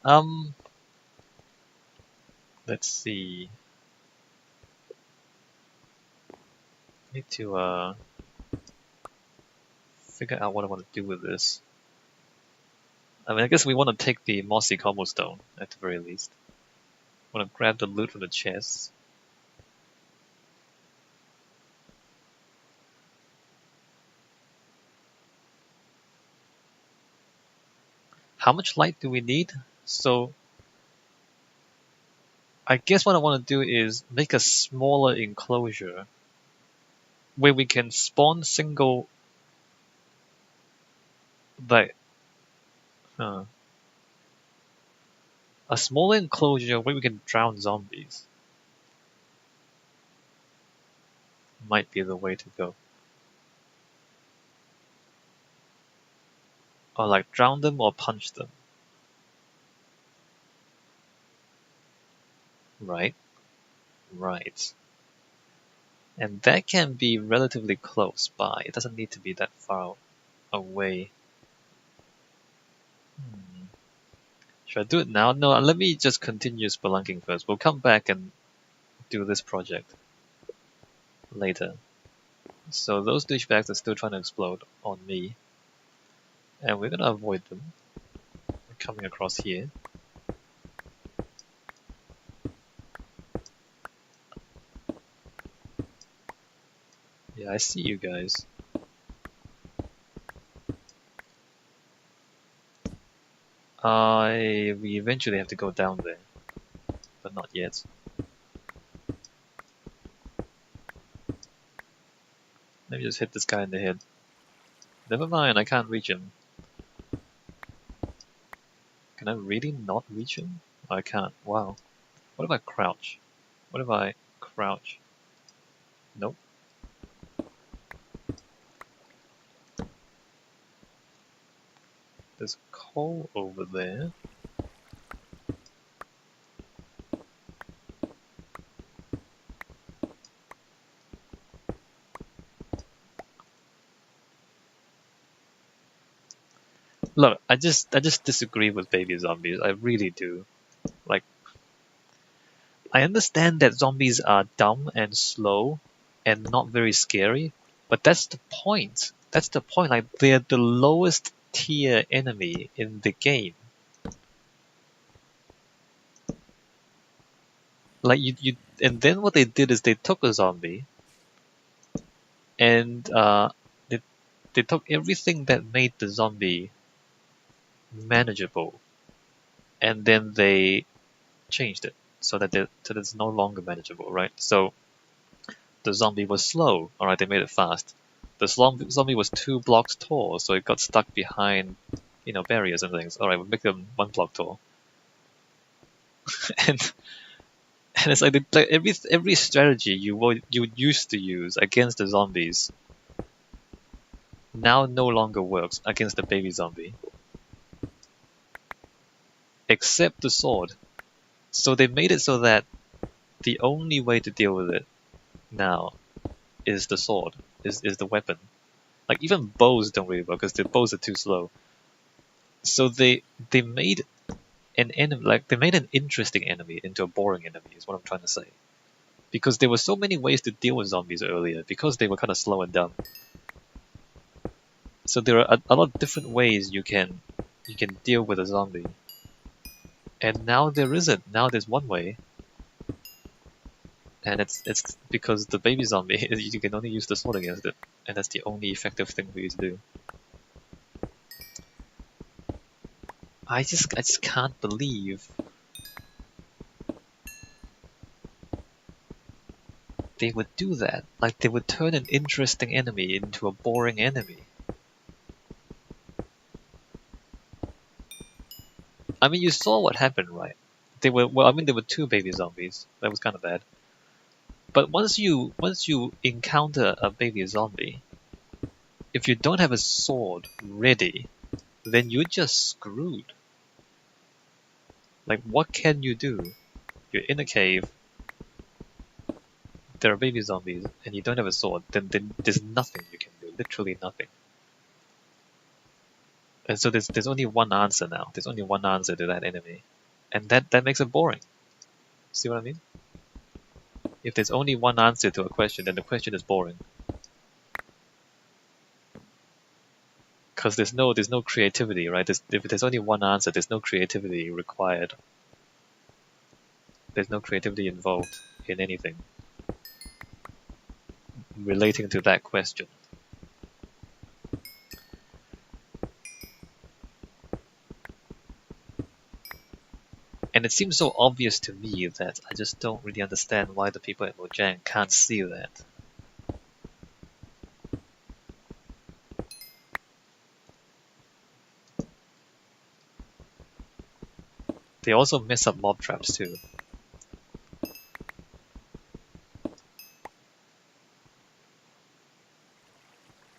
Um, let's see. Need to figure out what I want to do with this. I mean, I guess we want to take the mossy cobblestone at the very least. Want to grab the loot from the chests. How much light do we need? So I guess what I want to do is make a smaller enclosure where we can spawn single, like, a smaller enclosure where we can drown zombies. Might be the way to go. Or like drown them or punch them. Right? Right. And that can be relatively close by. It doesn't need to be that far away. Should I do it now? No, let me just continue spelunking first. We'll come back and do this project later. So those douchebags are still trying to explode on me. And we're gonna avoid them. We're coming across here. Yeah, I see you guys. We eventually have to go down there. But not yet. Let me just hit this guy in the head. Never mind, I can't reach him. Can I really not reach him? I can't. Wow. What if I crouch? What if I crouch? Nope. There's coal over there. Look, I just disagree with baby zombies. I really do. Like, I understand that zombies are dumb and slow and not very scary, but that's the point. That's the point. Like, they're the lowest tier enemy in the game. Like and then what they did is they took a zombie and they took everything that made the zombie manageable, and then they changed it so that it's no longer manageable, right? So the zombie was slow, all right, they made it fast. The zombie was 2 blocks tall, so it got stuck behind, barriers and things. All right, we'll make them 1 block tall. and it's like, every strategy you used to use against the zombies now no longer works against the baby zombie. Except the sword. So they made it so that the only way to deal with it now is the sword, is the weapon. Like, even bows don't really work because the bows are too slow. So they made an enemy, like, they made an interesting enemy into a boring enemy, is what I'm trying to say. Because there were so many ways to deal with zombies earlier, because they were kind of slow and dumb. So there are a lot of different ways you can deal with a zombie. And now there isn't. Now there's one way. And it's because the baby zombie, you can only use the sword against it. And that's the only effective thing for you to do. I just can't believe they would do that. Like, they would turn an interesting enemy into a boring enemy. I mean, you saw what happened, right? There were 2 baby zombies. That was kind of bad. But once you encounter a baby zombie, if you don't have a sword ready, then you're just screwed. Like, what can you do? You're in a cave, there are baby zombies, and you don't have a sword, then there's nothing you can do. Literally nothing. And so there's only one answer now. There's only one answer to that enemy. And that makes it boring. See what I mean? If there's only one answer to a question, then the question is boring. Because there's no creativity, right? If there's only one answer, there's no creativity required. There's no creativity involved in anything relating to that question. And it seems so obvious to me that I just don't really understand why the people at Mojang can't see that. They also mess up mob traps too.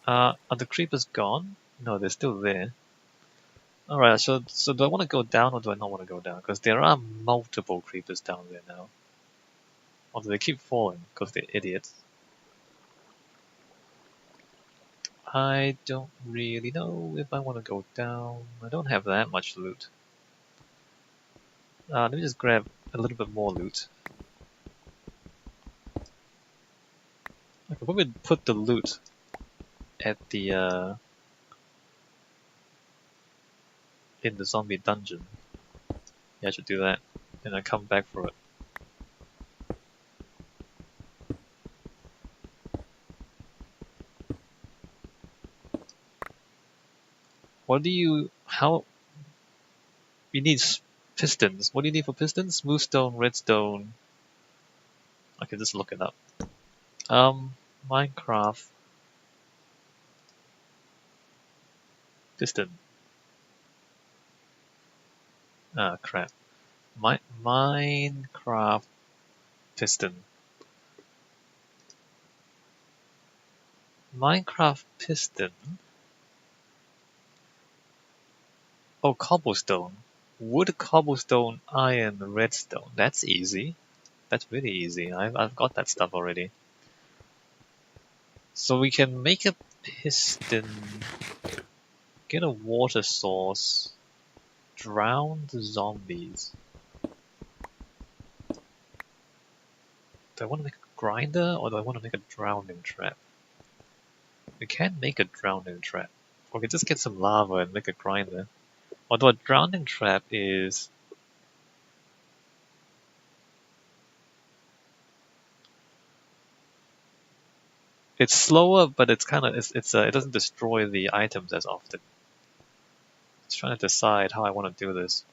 Are the creepers gone? No, they're still there. Alright, so do I want to go down or do I not want to go down? Because there are multiple creepers down there now. Although they keep falling because they're idiots. I don't really know if I want to go down. I don't have that much loot. Let me just grab a little bit more loot. I could probably put the loot at the in the zombie dungeon. Yeah, I should do that. And I come back for it. What do you... how... You need pistons. What do you need for pistons? Smooth stone, redstone... I can just look it up. Minecraft... piston. Ah, crap. Minecraft piston. Minecraft piston? Oh, cobblestone. Wood, cobblestone, iron, redstone. That's easy. That's really easy. I've got that stuff already. So we can make a piston, get a water source, drown the zombies. Do I want to make a grinder or do I want to make a drowning trap? We can make a drowning trap. Or we can just get some lava and make a grinder. Although a drowning trap is... it's slower, but it's kind of it doesn't destroy the items as often. Just trying to decide how I want to do this.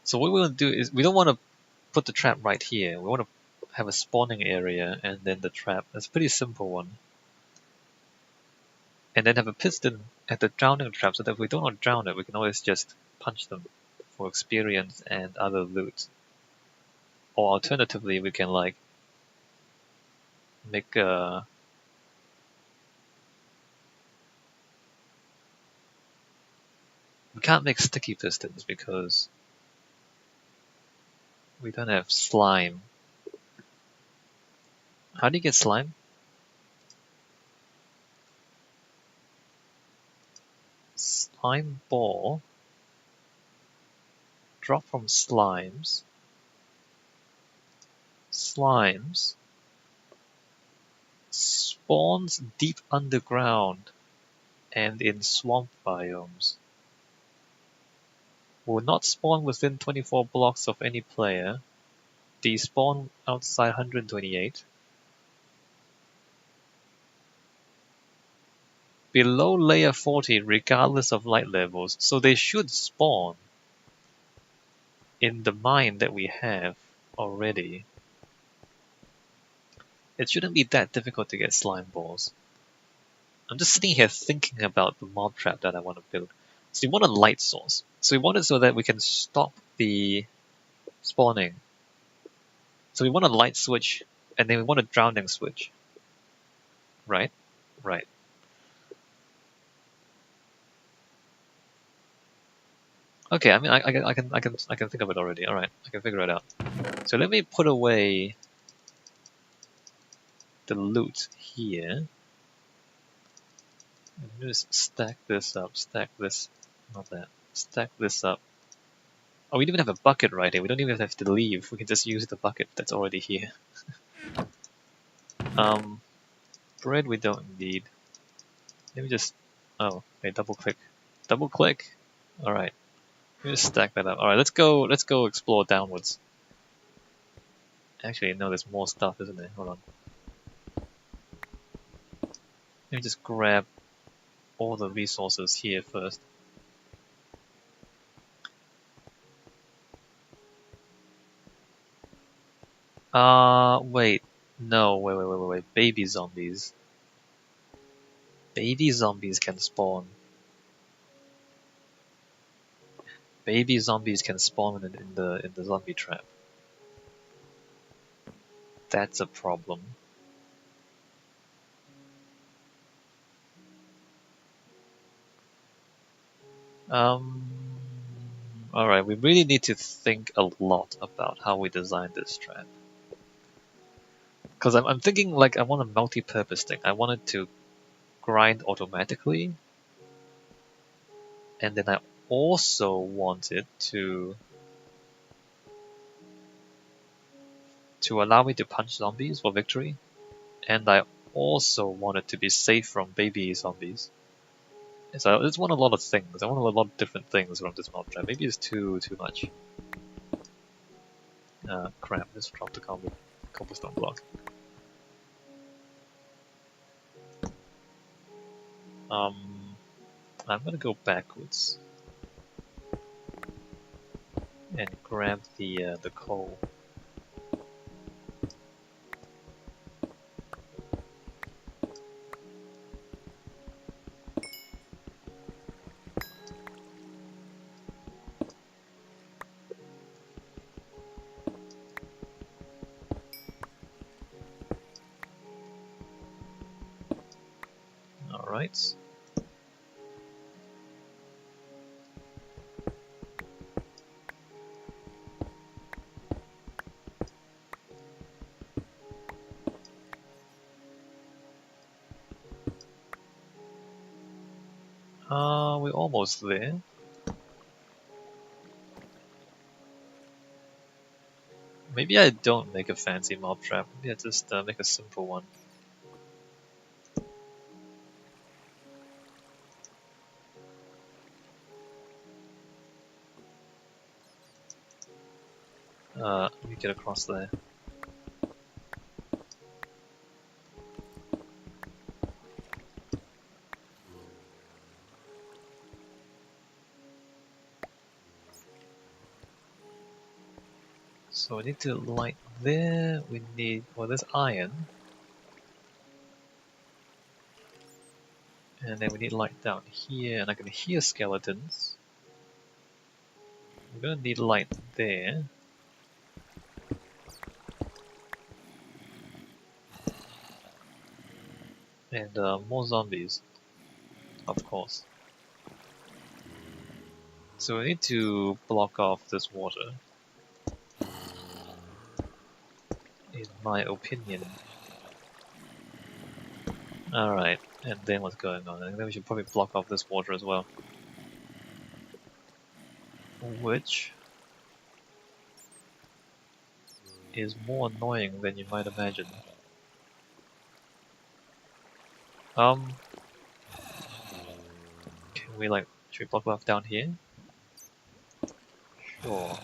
So what we want to do is we don't want to put the trap right here. We want to have a spawning area and then the trap. That's a pretty simple one. And then have a piston at the drowning trap so that if we don't want to drown it, we can always just punch them for experience and other loot. Or alternatively, we can like make a... we can't make sticky pistons because we don't have slime. How do you get slime? Slime ball. Drop from slimes. Slimes. Spawns deep underground and in swamp biomes. Will not spawn within 24 blocks of any player. Despawn outside 128. Below layer 40 regardless of light levels. So they should spawn in the mine that we have already. It shouldn't be that difficult to get slime balls. I'm just sitting here thinking about the mob trap that I want to build. So we want a light source. So we want it so that we can stop the spawning. So we want a light switch, and then we want a drowning switch. Right? Right. Okay, I mean, I can think of it already. All right, I can figure it out. So let me put away the loot here. Let me just stack this up. Stack this, not that. Stack this up. Oh, we don't even have a bucket right here. We don't even have to leave. We can just use the bucket that's already here. Bread we don't need. Let me just... Oh, wait, double click. Double click! Alright. Let me just stack that up. Alright, let's go explore downwards. Actually, no, there's more stuff, isn't there? Hold on. Let me just grab all the resources here first. Wait. No, wait. Baby zombies. Baby zombies can spawn. Baby zombies can spawn in the zombie trap. That's a problem. Alright, we really need to think a lot about how we design this trap. Because I'm thinking like I want a multi-purpose thing. I want it to grind automatically. And then I also want it to allow me to punch zombies for victory. And I also want it to be safe from baby zombies. So I just want a lot of things. I want a lot of different things from this mob trap. Maybe it's too much. Crap, just dropped the cobblestone block. I'm gonna go backwards and grab the coal. Alright. We're almost there. Maybe I don't make a fancy mob trap. Maybe I just make a simple one. Let me get across there. So we need to light there. We need, well, there's iron. And then we need light down here, and I can hear skeletons. We're gonna need light there. And more zombies, of course. So we need to block off this water, in my opinion. Alright, and then what's going on? And then we should probably block off this water as well. Which is more annoying than you might imagine. Can we like, should we block off down here? Sure.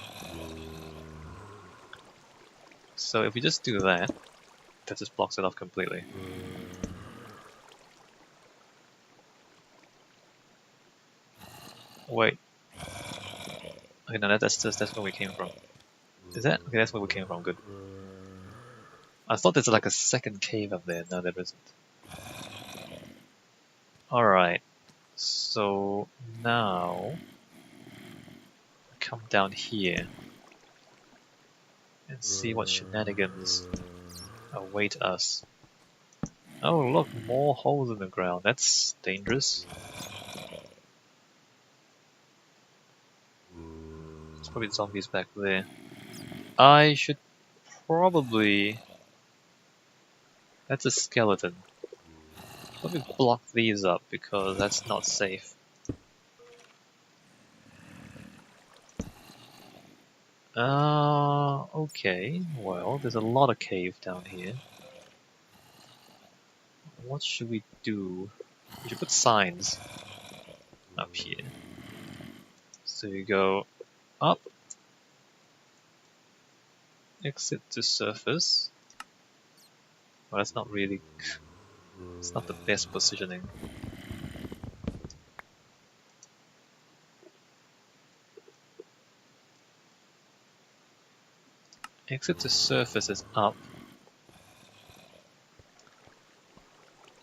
So if we just do that, that just blocks it off completely. Wait. Okay, no, that's where we came from. Is that? Okay, that's where we came from, good. I thought there's like a second cave up there, no there isn't. Alright, so now come down here and see what shenanigans await us. Oh look, more holes in the ground, that's dangerous. There's probably zombies back there. I should probably... That's a skeleton. Let me block these up because that's not safe. Okay. Well, there's a lot of cave down here. What should we do? We should put signs up here. So you go up, exit to surface. Well, that's not really... It's not the best positioning. Exit to surface is up.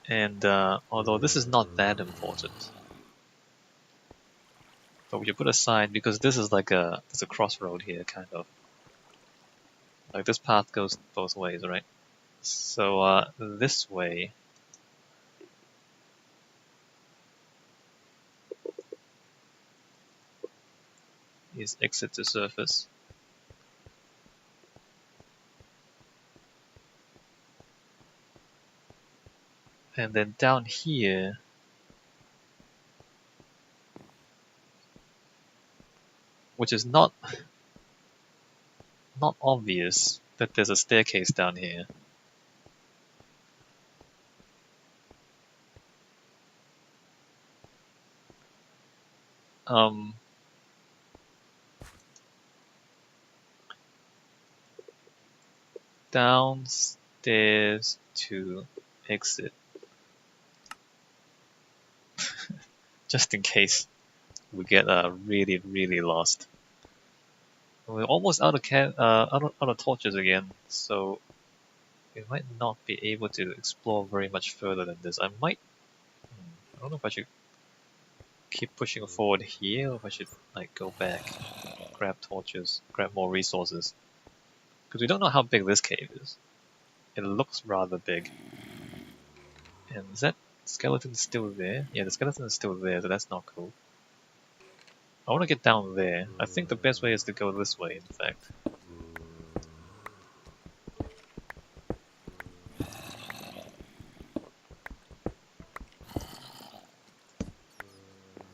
And although this is not that important, but we should put a sign because this is like there's a crossroad here, kind of. Like this path goes both ways, right? So this way is exit to surface. And then down here, which is not obvious that there's a staircase down here. Downstairs to exit. Just in case we get really, really lost. We're almost out of torches again, so we might not be able to explore very much further than this. I don't know if I should keep pushing forward here, or if I should like go back, grab torches, grab more resources. Because we don't know how big this cave is. It looks rather big. And is that skeleton still there? Yeah, the skeleton is still there, so that's not cool. I want to get down there. I think the best way is to go this way, in fact.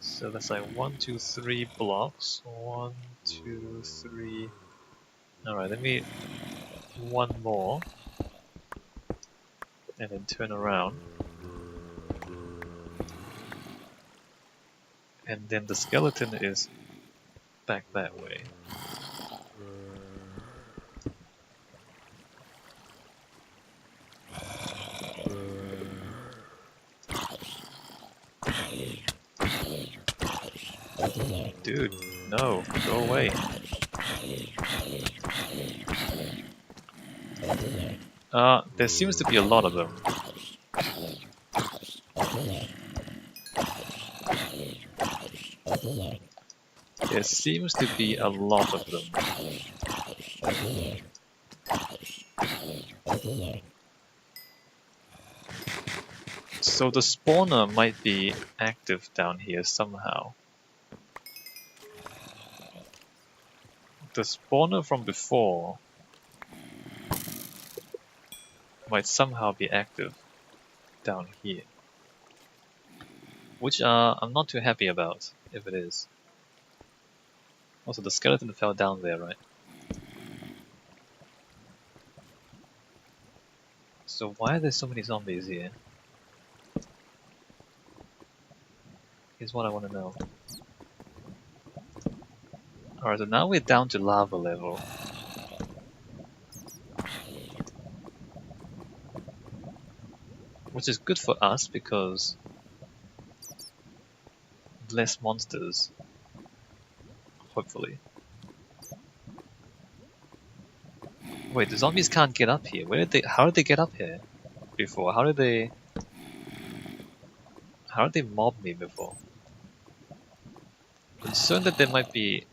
So that's like 1, 2, 3 blocks. 1, 2, 3. Alright, let me... one more. And then turn around. And then the skeleton is back that way. Dude, no, go away. There seems to be a lot of them. There seems to be a lot of them. So the spawner might be active down here somehow. The spawner from before might somehow be active down here. Which I'm not too happy about, if it is. Also, the skeleton fell down there, right? So why are there so many zombies here? Is what I want to know. Alright, so now we're down to lava level. Which is good for us because less monsters. Hopefully. Wait, the zombies can't get up here. How did they get up here before? How did they mob me before? I'm concerned that there might be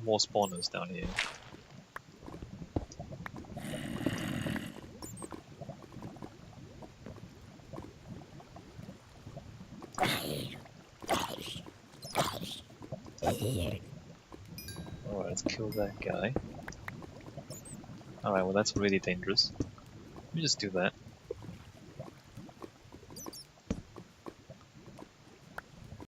more spawners down here. Alright, let's kill that guy. Alright, well that's really dangerous. Let me just do that.